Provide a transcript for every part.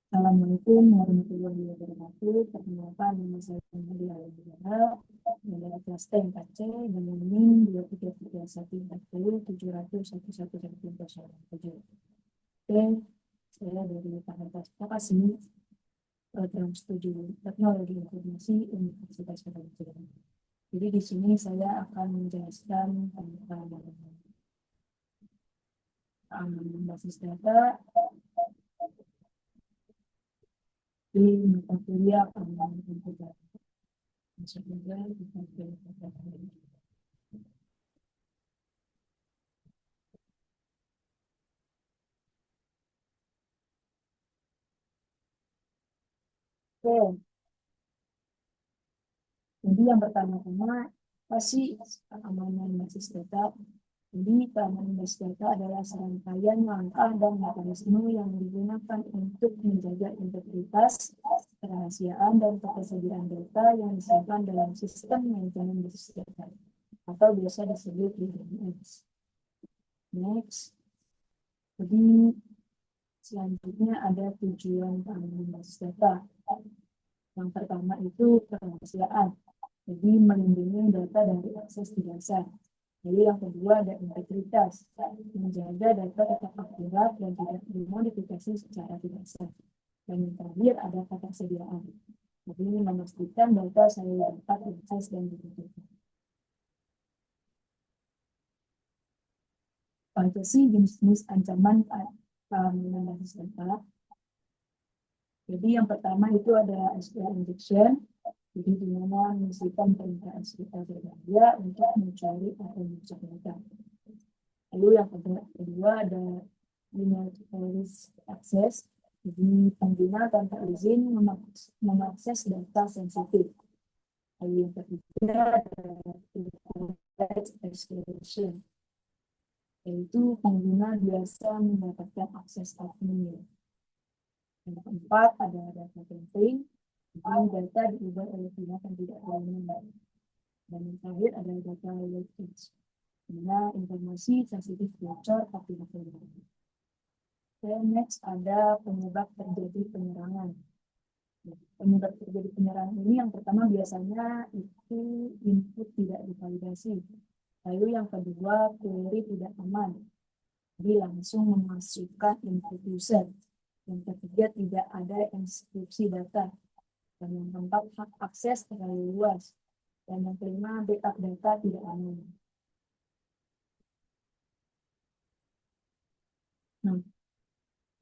Assalamualaikum warahmatullahi wabarakatuh. Perkenalkan, nama saya Nadia Alhamdulillah dari kelas T4C dengan NIM 23314070711107. Oke, saya dari Fakultas Vokasi Program Studi Teknologi Informasi Universitas Paramadina. Jadi di sini saya akan menjelaskan tentang basis data di mata kuliah pengembangan komputer. Masuk saja kita ke materi. Oke, jadi yang pertama-tama apa sih keamanan basis data? Jadi keamanan basis data adalah serangkaian langkah dan mekanisme yang digunakan untuk menjaga integritas, kerahasiaan, dan ketersediaan data yang disimpan dalam sistem manajemen basis data atau biasa disebut DBMS. Next, jadi selanjutnya ada tujuan keamanan basis data. Yang pertama itu kerahasiaan, jadi melindungi data dari akses tidak sah. Lalu yang kedua ada integritas, menjaga data tetap akurat dan tidak dimodifikasi secara tidak sah. Dan yang terakhir ada ketersediaan, jadi memastikan data selalu dapat diakses dan digunakan. Apa sih jenis-jenis ancaman keamanan basis data? Jadi yang pertama itu ada SQL injection, jadi di mana mengisikan perintah SQL berbahaya untuk mencari atau mengecek data. Lalu yang kedua ada remote access, jadi pengguna tanpa izin mengakses data sensitif. Lalu yang ketiga ada privilege exploration, yaitu pengguna biasa mendapatkan akses admin. Yang keempat ada data tampering, jadi data diubah oleh pihak yang tidak berwenang. Dan yang terakhir ada data leakage, dimana informasi sensitif bocor tapi tidak berwenang. Dan next ada penyebab terjadi penyerangan. Penyebab terjadi penyerangan ini yang pertama biasanya itu input tidak divalidasi. Lalu yang kedua query tidak aman, jadi langsung memasukkan input user. Yang ketiga tidak ada inskripsi data. Dan yang keempat hak akses terlalu luas. Dan yang kelima backup data tidak aman. Nah,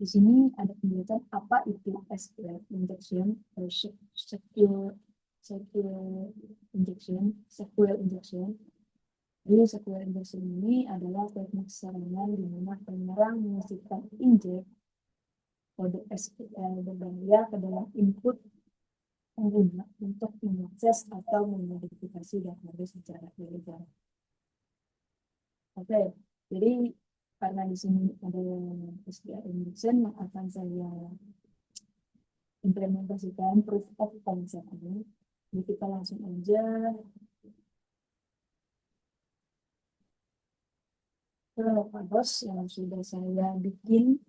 di sini ada penjelasan apa itu SQL injection atau SQL injection. Jadi SQL injection ini adalah teknik serangan di mana penyerang mengisipkan injek kode SQL berbahaya ke dalam input pengguna untuk mengakses atau memodifikasi database secara ilegal. Oke, jadi karena di sini ada SQL injection, akan saya implementasikan proof of concept ini. Jadi kita langsung aja ke Localhost yang sudah saya bikin.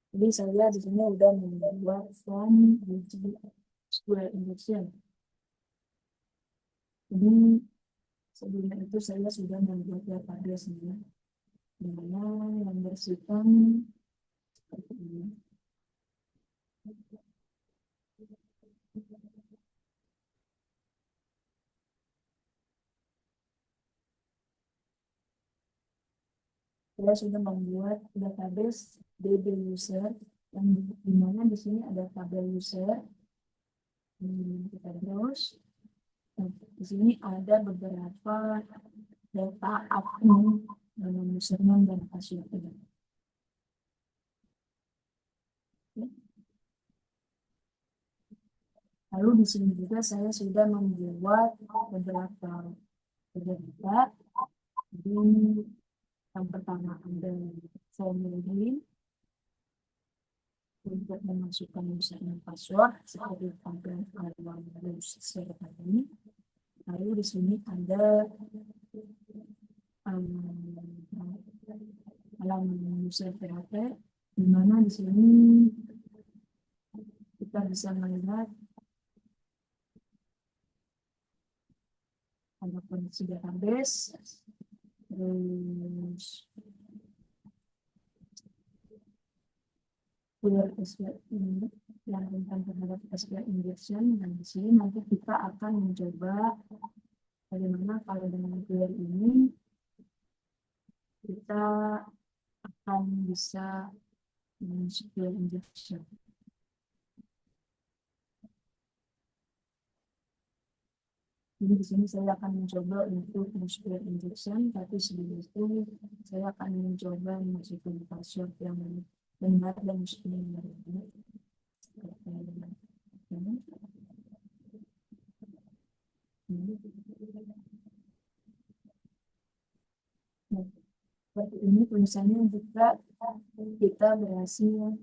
Jadi saya di sini udah membuat form SQL injection. Jadi sebelumnya itu saya sudah membuat database-nya, di mana yang bersihkan seperti ini. Saya sudah membuat database DB user yang di mana di sini ada tabel user. Kita terus. Nah, di sini ada beberapa data admin dengan username dan password. Lalu di sini juga saya sudah membuat beberapa data. Jadi yang pertama ada form login untuk memasukkan username password seperti tampilan awal secara ini. Lalu di sini ada halaman user PHP, di mana di sini kita bisa melihat ada kondisi database, terus SQL ini yang tentang terhadap SQL injection. Dan di sini nanti kita akan mencoba bagaimana kalau dengan query ini kita akan bisa SQL injection. Jadi di sini saya akan mencoba untuk SQL injection, tapi sebelum itu saya akan mencoba masukkan password yang benar dan meskipun benar. Nah, seperti ini tulisannya jika kita berhasil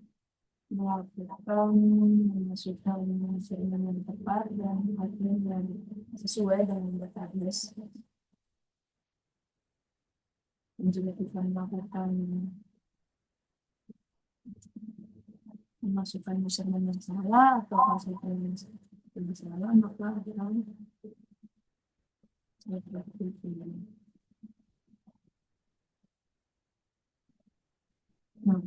melakukan memasukkan jaringan yang tepat dan admin yang sesuai dengan database. Dan juga kita melakukan memasukkan username yang salah atau password yang salah, maka akan seperti itu. Nah,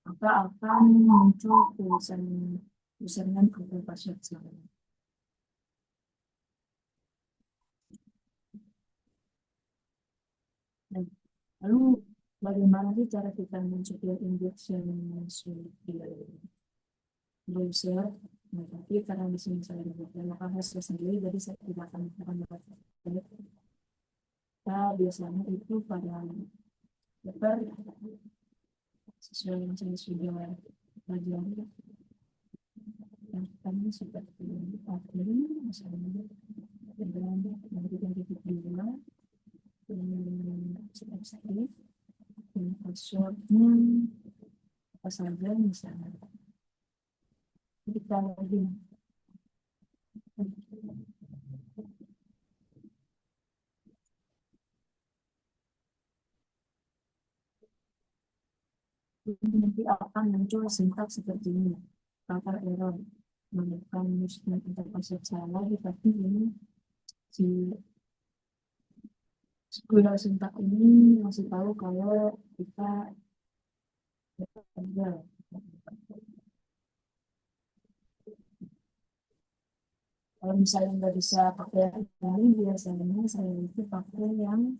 maka akan muncul tulisan username atau password salah. Nah, lalu bagaimana sih cara kita mencoba injection masuk di browser? Nah, tapi karena di sini saya melakukan hasil sendiri, jadi saya tidak akan melakukan. Kita biasanya itu pada paper sesuai yang saya sudah pelajari. Yang pertama seperti admin, misalnya dengan memberikan titik dua, seperti dan passwordnya apa saja misalnya. Kita lagi nanti akan muncul sintaks seperti ini. Kata error menekan mismatch interface salah, tapi ini si squirrel sintak ini masih tahu kalau kita ada. Kalau misalnya nggak bisa pakai ini, biasanya saya itu pakai yang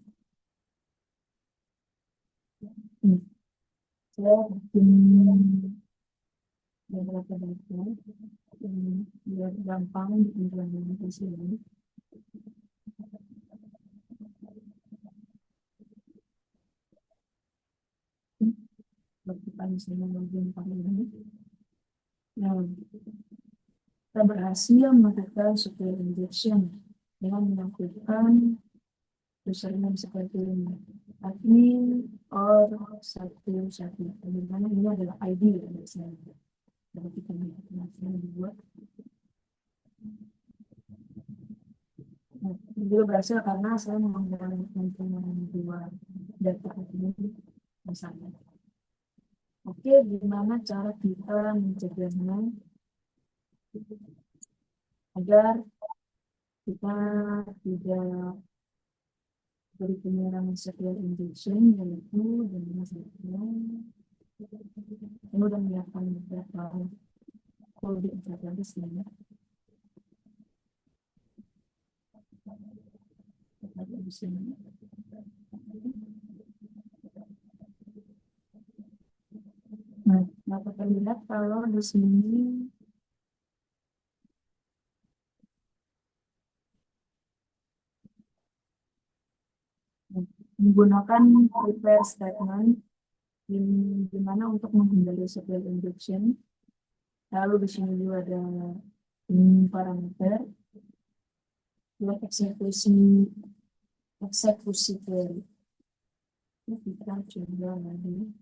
saya bikin beberapa data biar gampang diimplementasi ini. Kita misalnya menggunakan ini. Nah, kita berhasil melakukan SQL injection dengan melakukan username seperti ini, admin or 11, dimana ini adalah ID ya biasanya. Kalau kita dibuat, nah, ini juga berhasil karena saya menggunakan dua data ini misalnya. Oke, gimana cara kita mencegahnya agar kita tidak berpengaruh SQL injection, yaitu dengan kemudian menyiapkan beberapa kode database ini. Di sini. Nah, dapat terlihat kalau di sini menggunakan prepare statement di mana untuk menghindari SQL injection. Lalu di sini juga ada parameter buat eksekusi query. Kita coba lagi.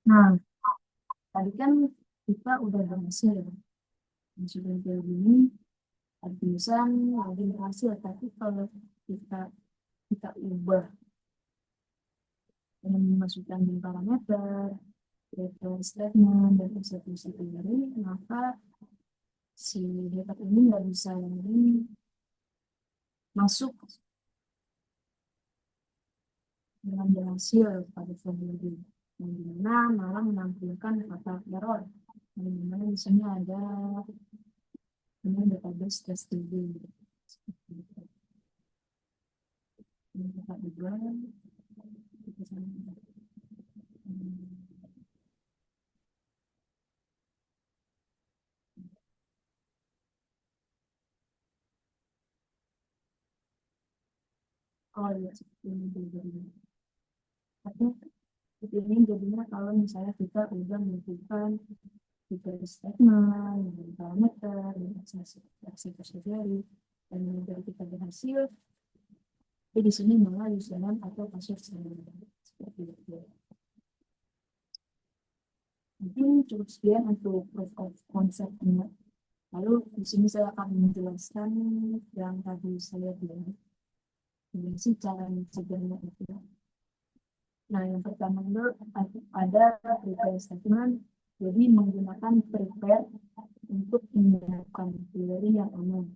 Nah, tadi kan kita udah berhasil ya. Sudah kayak gini, ada tulisan lagi berhasil. Tapi kalau kita kita ubah dengan memasukkan di parameter, return statement, dan eksekusi teori, maka si data ini nggak bisa lagi masuk dengan berhasil pada formulir yang dimana malah menampilkan kata error yang dimana di sini ada ini database test DB ini kita juga kita sama. Oh iya ini DB tapi ini jadinya kalau misalnya kita udah melakukan fitur statement, dan parameter, dan eksekusi dari dan dari kita berhasil, tapi di sini malah username atau password seperti itu. Mungkin cukup sekian untuk proof of concept-nya. Lalu di sini saya akan menjelaskan yang tadi saya bilang. Ini sih cara mencegahnya itu. Nah, yang pertama itu ada prepare statement. Jadi menggunakan prepare untuk menyiapkan query yang aman.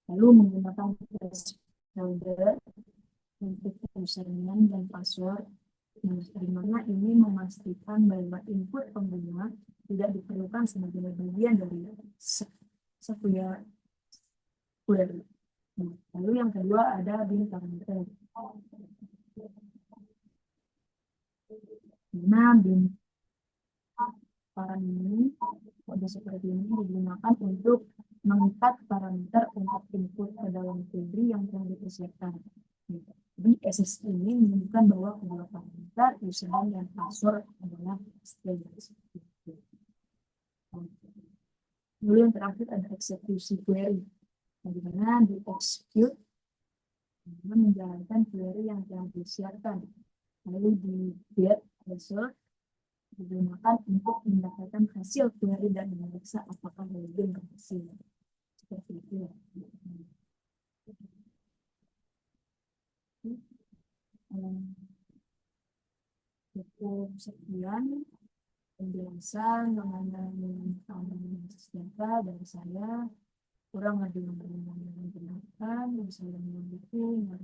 Lalu menggunakan placeholder untuk username dan password. Nah, di mana ini memastikan bahwa input pengguna tidak diperlukan sebagai bagian dari sebuah query. Nah, lalu yang kedua ada bin parameter. Nah, bin parameter kode seperti ini digunakan untuk mengikat parameter untuk input ke dalam query yang telah dipersiapkan. Jadi SSI ini menunjukkan bahwa kedua parameter username dan password adalah string. Lalu yang terakhir ada eksekusi query, bagaimana di execute menjalankan query yang telah disiapkan. Lalu di get result digunakan untuk mendapatkan hasil query dan memeriksa apakah login berhasil. Seperti itu. Cukup sekian penjelasan mengenai keamanan data dari saya. Kurang ada yang berkenan, bisa yang mendukung, yang